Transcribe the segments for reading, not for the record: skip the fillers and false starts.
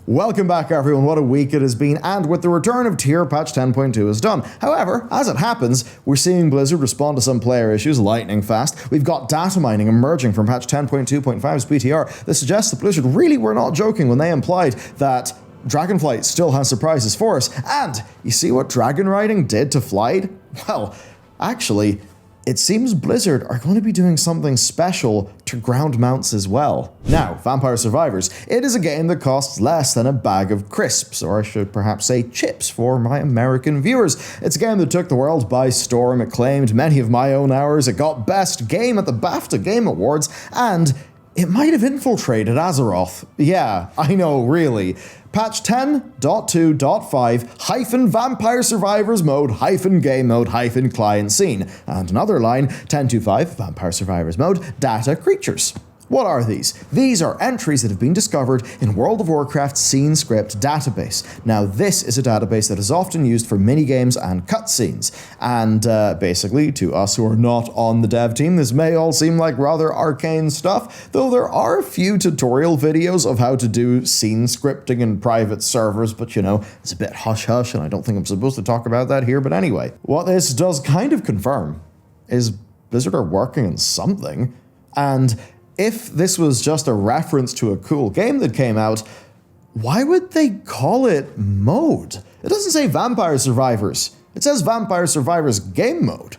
Welcome back everyone, what a week it has been, and with the return of tier patch 10.2 is done. However, as it happens, we're seeing Blizzard respond to some player issues lightning fast. We've got data mining emerging from patch 10.2.5's BTR that suggests that Blizzard really were not joking when they implied that Dragonflight still has surprises for us. And you see what dragon riding did to Flight? Well, actually, it seems Blizzard are going to be doing something special to ground mounts as well. Now, Vampire Survivors. It is a game that costs less than a bag of crisps, or I should perhaps say chips for my American viewers. It's a game that took the world by storm. It claimed many of my own hours. It got Best Game at the BAFTA Game Awards, and it might have infiltrated Azeroth. Yeah, I know, really. Patch 10.2.5 - Vampire Survivors mode - game mode - client scene. And another line, 10.2.5 Vampire Survivors mode data creatures. What are these? These are entries that have been discovered in World of Warcraft's scene script database. Now, this is a database that is often used for minigames and cutscenes. And basically, to us who are not on the dev team, this may all seem like rather arcane stuff, though there are a few tutorial videos of how to do scene scripting in private servers, but you know, it's a bit hush-hush, and I don't think I'm supposed to talk about that here, but anyway. What this does kind of confirm is Blizzard are working on something, and if this was just a reference to a cool game that came out, why would they call it mode? It doesn't say Vampire Survivors. It says Vampire Survivors game mode.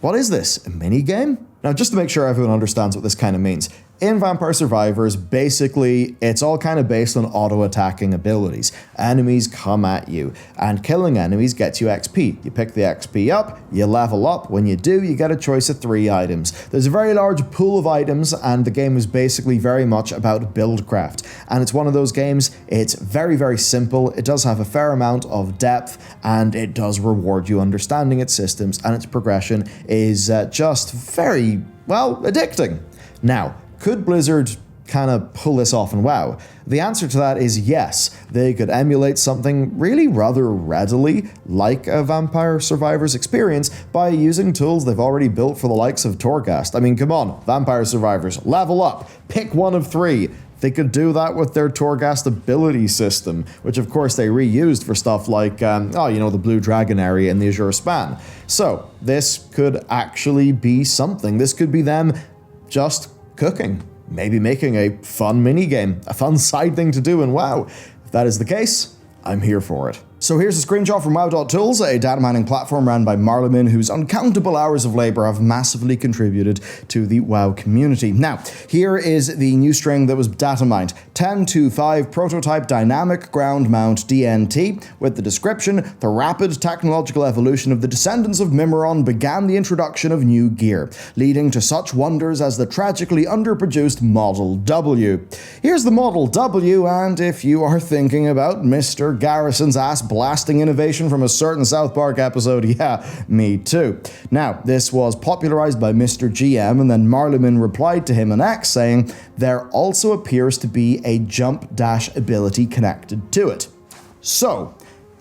What is this, a mini-game? Now, just to make sure everyone understands what this kind of means, in Vampire Survivors, basically, it's all kind of based on auto-attacking abilities. Enemies come at you, and killing enemies gets you XP. You pick the XP up, you level up. When you do, you get a choice of 3 items. There's a very large pool of items, and the game is basically very much about buildcraft. And it's one of those games, it's very, very simple. It does have a fair amount of depth, and it does reward you understanding its systems, and its progression is just very, well, addicting. Now, could Blizzard kind of pull this off in WoW? The answer to that is yes. They could emulate something really rather readily, like a Vampire Survivors experience, by using tools they've already built for the likes of Torghast. I mean, come on, Vampire Survivors, level up, pick one of 3. They could do that with their Torghast ability system, which of course they reused for stuff like, the Blue Dragon area in the Azure Span. So, this could actually be something. This could be them just cooking, maybe making a fun minigame, a fun side thing to do in WoW. If that is the case, I'm here for it. So here's a screenshot from WoW.tools, a data mining platform ran by Marleman, whose uncountable hours of labor have massively contributed to the WoW community. Now, here is the new string that was data mined. 10.2.5 prototype dynamic ground mount DNT, with the description, the rapid technological evolution of the descendants of Mimiron began the introduction of new gear, leading to such wonders as the tragically underproduced Model W. Here's the Model W, and if you are thinking about Mr. Garrison's ass blasting innovation from a certain South Park episode, yeah, me too. Now, this was popularized by Mr. GM, and then Marleman replied to him on X saying, there also appears to be a jump dash ability connected to it. So,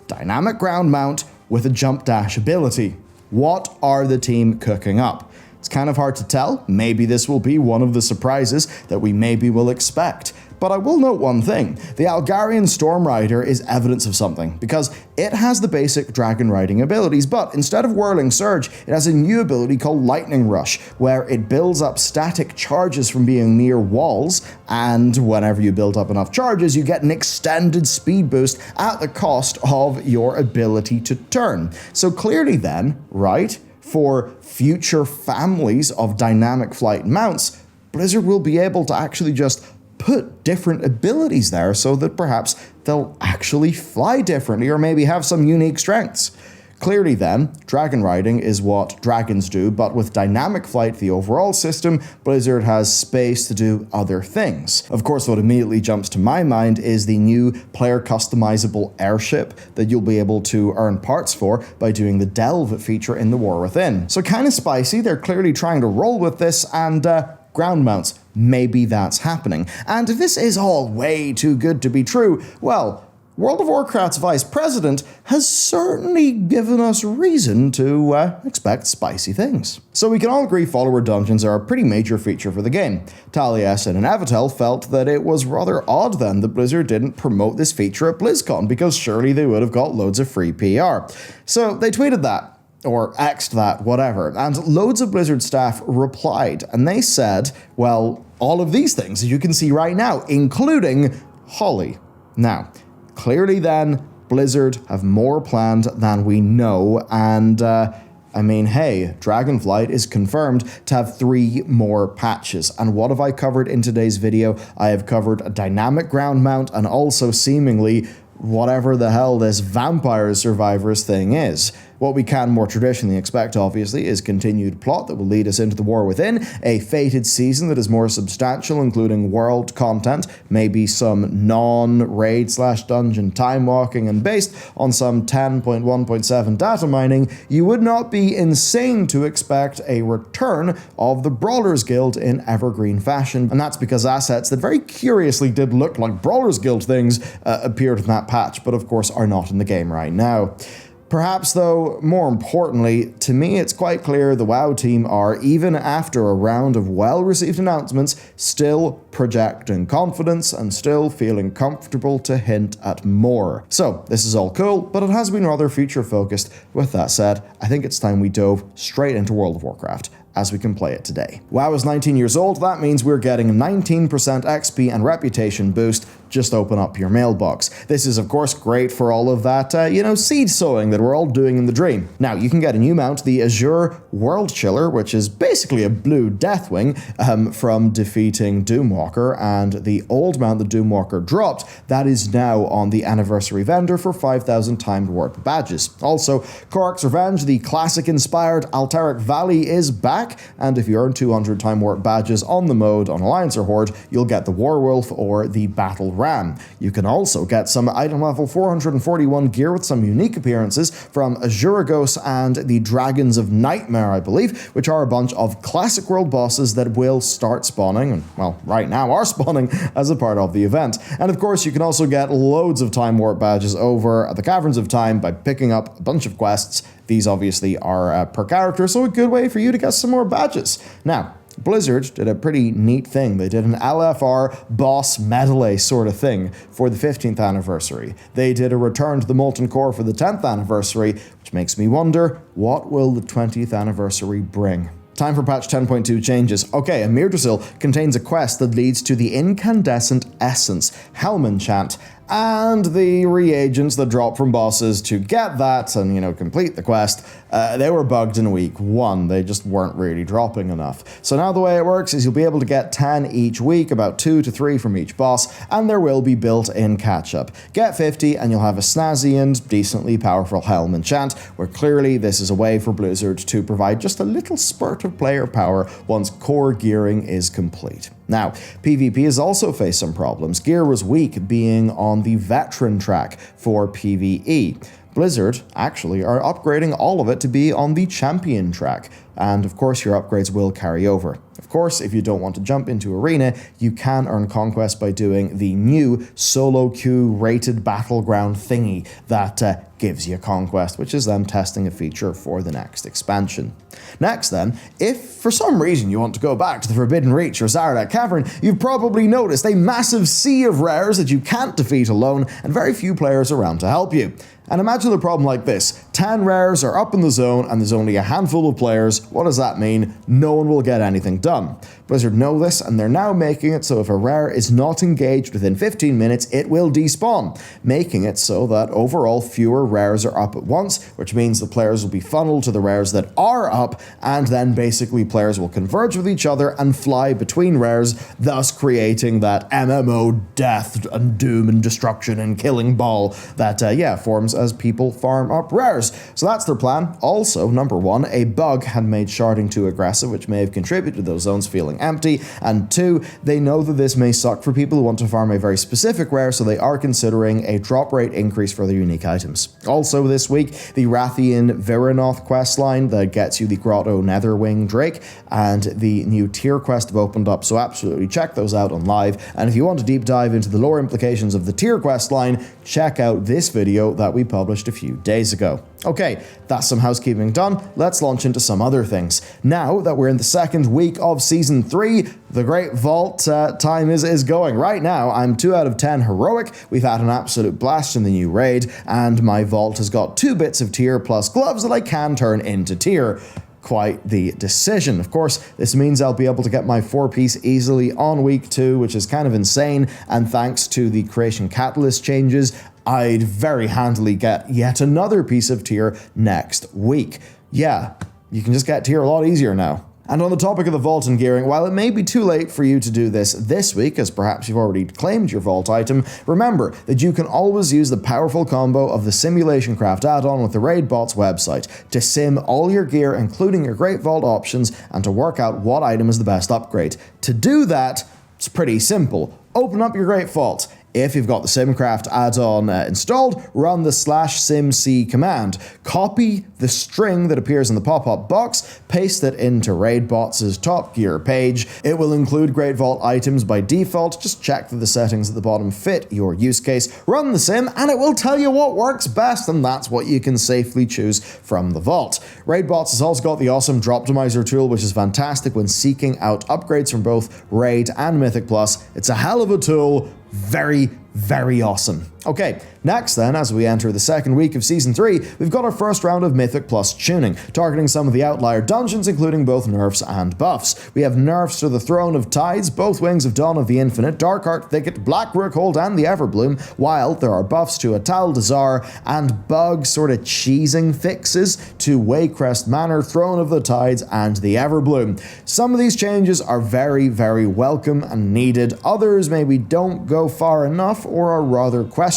dynamic ground mount with a jump dash ability. What are the team cooking up? It's kind of hard to tell. Maybe this will be one of the surprises that we maybe will expect. But I will note one thing. The Algarian Storm Rider is evidence of something, because it has the basic dragon riding abilities, but instead of Whirling Surge, it has a new ability called Lightning Rush, where it builds up static charges from being near walls, and whenever you build up enough charges, you get an extended speed boost at the cost of your ability to turn. So clearly then, right, for future families of dynamic flight mounts, Blizzard will be able to actually just put different abilities there so that perhaps they'll actually fly differently or maybe have some unique strengths. Clearly then, dragon riding is what dragons do, but with dynamic flight, the overall system, Blizzard has space to do other things. Of course, what immediately jumps to my mind is the new player customizable airship that you'll be able to earn parts for by doing the Delve feature in the War Within. So kind of spicy, they're clearly trying to roll with this, and ground mounts, maybe that's happening. And if this is all way too good to be true, well, World of Warcraft's vice president has certainly given us reason to expect spicy things. So we can all agree follower dungeons are a pretty major feature for the game. Taliesin and Avatel felt that it was rather odd then that Blizzard didn't promote this feature at BlizzCon, because surely they would have got loads of free PR. So they tweeted that, or X'd that, whatever, and loads of Blizzard staff replied, and they said, well, all of these things, as you can see right now, including Holly. Now, clearly then, Blizzard have more planned than we know, and I mean, hey, Dragonflight is confirmed to have 3 more patches. And what have I covered in today's video? I have covered a dynamic ground mount and also seemingly whatever the hell this vampire survivors thing is. What we can more traditionally expect, obviously, is continued plot that will lead us into the War Within, a fated season that is more substantial, including world content, maybe some non-raid/dungeon time walking, and based on some 10.1.7 data mining, you would not be insane to expect a return of the Brawlers Guild in evergreen fashion, and that's because assets that very curiously did look like Brawlers Guild things appeared in that patch, but of course are not in the game right now. Perhaps, though, more importantly, to me it's quite clear the WoW team are, even after a round of well-received announcements, still projecting confidence and still feeling comfortable to hint at more. So, this is all cool, but it has been rather future-focused. With that said, I think it's time we dove straight into World of Warcraft, as we can play it today. WoW is 19 years old, that means we're getting 19% XP and reputation boost. Just open up your mailbox. This is, of course, great for all of that, seed sowing that we're all doing in the dream. Now, you can get a new mount, the Azure World Chiller, which is basically a blue Deathwing from defeating Doomwalker, and the old mount that Doomwalker dropped, that is now on the anniversary vendor for 5,000 timed warp badges. Also, Korok's Revenge, the classic-inspired Alterac Valley, is back, and if you earn 200 time warp badges on the mode on Alliance or Horde, you'll get the Warwolf or the Battle Ram. You can also get some item level 441 gear with some unique appearances from Azuragos and the Dragons of Nightmare, I believe, which are a bunch of classic world bosses that will start spawning, and well, right now are spawning as a part of the event. And of course, you can also get loads of time warp badges over at the Caverns of Time by picking up a bunch of quests. These obviously are per character, so a good way for you to get some more badges. Now, Blizzard did a pretty neat thing. They did an LFR boss medley sort of thing for the 15th anniversary. They did a return to the Molten Core for the 10th anniversary, which makes me wonder, what will the 20th anniversary bring? Time for patch 10.2 changes. Okay, a Mirdrasil contains a quest that leads to the Incandescent Essence Helm enchant, and the reagents that drop from bosses to get that and, complete the quest, they were bugged in week 1. They just weren't really dropping enough. So now the way it works is you'll be able to get 10 each week, about 2 to 3 from each boss, and there will be built-in catch-up. Get 50 and you'll have a snazzy and decently powerful Helm enchant, where clearly this is a way for Blizzard to provide just a little spurt of player power once core gearing is complete. Now, PvP has also faced some problems. Gear was weak, being on the veteran track for PvE. Blizzard actually are upgrading all of it to be on the champion track, and of course your upgrades will carry over. Of course, if you don't want to jump into Arena, you can earn Conquest by doing the new solo queue rated battleground thingy that gives you Conquest, which is them testing a feature for the next expansion. Next then, if for some reason you want to go back to the Forbidden Reach or Zaradak Cavern, you've probably noticed a massive sea of rares that you can't defeat alone and very few players around to help you. And imagine a problem like this. 10 rares are up in the zone and there's only a handful of players. What does that mean? No one will get anything done. Blizzard know this, and they're now making it so if a rare is not engaged within 15 minutes, it will despawn, making it so that overall fewer rares are up at once, which means the players will be funneled to the rares that are up, and then basically players will converge with each other and fly between rares, thus creating that MMO death and doom and destruction and killing ball that, forms as people farm up rares. So that's their plan. Also, number 1, a bug had made sharding too aggressive, which may have contributed to those zones feeling going empty, and 2, they know that this may suck for people who want to farm a very specific rare, so they are considering a drop rate increase for their unique items. Also this week, the Rathian Viranoth questline that gets you the Grotto Netherwing Drake and the new tier quest have opened up, so absolutely check those out on live. And if you want to deep dive into the lore implications of the tier quest line, check out this video that we published a few days ago. Okay, that's some housekeeping done. Let's launch into some other things. Now that we're in the second week of Season 3, the Great Vault time is going. Right now, I'm 2 out of 10 heroic. We've had an absolute blast in the new raid, and my vault has got 2 bits of tier plus gloves that I can turn into tier. Quite the decision. Of course, this means I'll be able to get my 4-piece easily on week 2, which is kind of insane, and thanks to the Creation Catalyst changes, I'd very handily get yet another piece of tier next week. Yeah, you can just get tier a lot easier now. And on the topic of the vault and gearing, while it may be too late for you to do this week, as perhaps you've already claimed your vault item, remember that you can always use the powerful combo of the Simulation Craft add-on with the Raid Bot's website to sim all your gear, including your Great Vault options, and to work out what item is the best upgrade. To do that, it's pretty simple. Open up your Great Vault. If you've got the SimCraft add-on installed, run the /simc command. Copy the string that appears in the pop-up box, paste it into RaidBots' Top Gear page. It will include Great Vault items by default. Just check that the settings at the bottom fit your use case. Run the sim, and it will tell you what works best, and that's what you can safely choose from the vault. RaidBots has also got the awesome Droptimizer tool, which is fantastic when seeking out upgrades from both Raid and Mythic Plus. It's a hell of a tool. Very, very awesome. Okay, next then, as we enter the second week of Season 3, we've got our first round of Mythic Plus tuning, targeting some of the outlier dungeons, including both nerfs and buffs. We have nerfs to the Throne of Tides, both Wings of Dawn of the Infinite, Darkheart Thicket, Black Rookhold, and the Everbloom, while there are buffs to Atal Dazar and bug sort of cheesing fixes to Waycrest Manor, Throne of the Tides, and the Everbloom. Some of these changes are very, very welcome and needed. Others maybe don't go far enough or are rather questionable,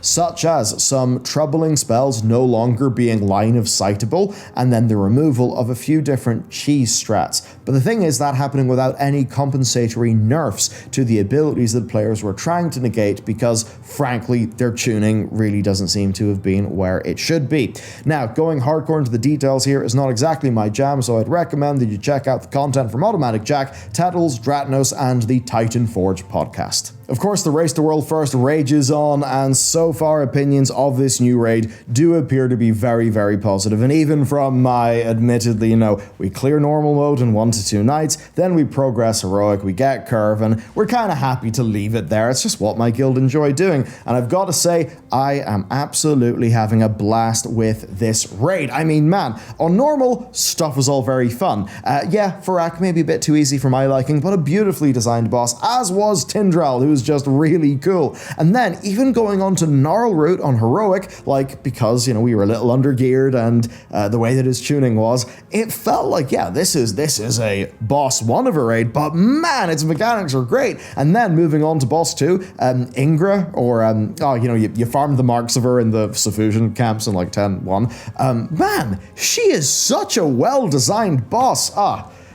such as some troubling spells no longer being line of sightable, and then the removal of a few different cheese strats. But the thing is, that happening without any compensatory nerfs to the abilities that players were trying to negate, because frankly their tuning really doesn't seem to have been where it should be. Now, going hardcore into the details here is not exactly my jam, so I'd recommend that you check out the content from Automatic Jack, Tettles, Dratnos, and the Titan Forge podcast. Of course, the Race to World First rages on, and so far opinions of this new raid do appear to be very, very positive. And even from my, admittedly, we clear normal mode in 1 to 2 nights, then we progress heroic, we get curve, and we're kind of happy to leave it there. It's just what my guild enjoy doing. And I've got to say, I am absolutely having a blast with this raid. I mean, man, on normal, stuff was all very fun. Yeah, Farak maybe a bit too easy for my liking, but a beautifully designed boss, as was Tindral, who was just really cool. And then even going on to Gnarl Route on heroic, because we were a little undergeared and the way that his tuning was, it felt like, yeah, this is a boss 1 of a raid, but man, its mechanics are great. And then moving on to boss 2, Ingra, or you farmed the marks of her in the Suffusion camps in 10-1. Man, she is such a well-designed boss.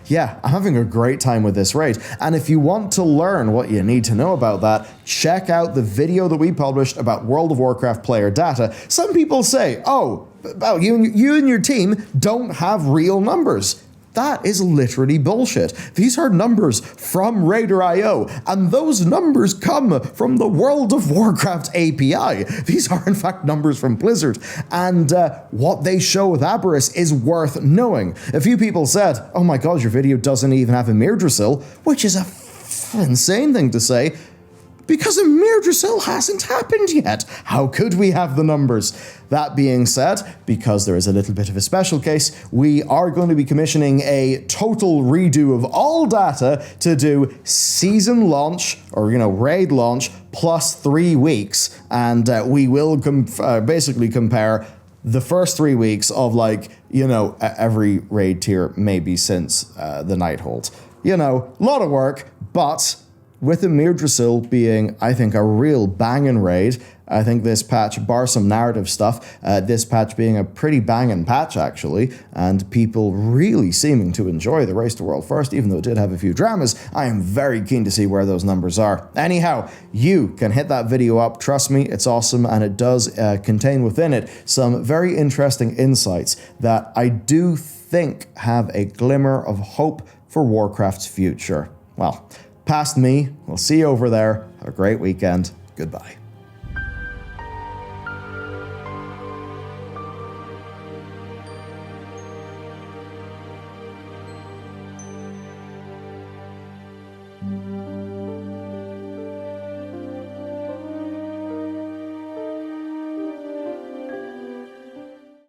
Yeah, I'm having a great time with this raid, and if you want to learn what you need to know about that, check out the video that we published about World of Warcraft player data. Some people say, you and your team don't have real numbers. That is literally bullshit. These are numbers from Raider.io, and those numbers come from the World of Warcraft API. These are in fact numbers from Blizzard, and what they show with Aberrus is worth knowing. A few people said, oh my god, your video doesn't even have a Mirdrasil, which is a insane thing to say, because a Mirdrasil hasn't happened yet. How could we have the numbers? That being said, because there is a little bit of a special case, we are going to be commissioning a total redo of all data to do season launch, or raid launch, plus 3 weeks, and we will basically compare the first 3 weeks of every raid tier maybe since the Nighthold. A lot of work, but with Yggdrasil being, I think, a real banging raid. I think this patch, bar some narrative stuff, this patch being a pretty banging patch actually, and people really seeming to enjoy the Race to World First, even though it did have a few dramas. I am very keen to see where those numbers are. Anyhow, you can hit that video up. Trust me, it's awesome, and it does contain within it some very interesting insights that I do think have a glimmer of hope for Warcraft's future. Well, past me, we'll see you over there. Have a great weekend. Goodbye.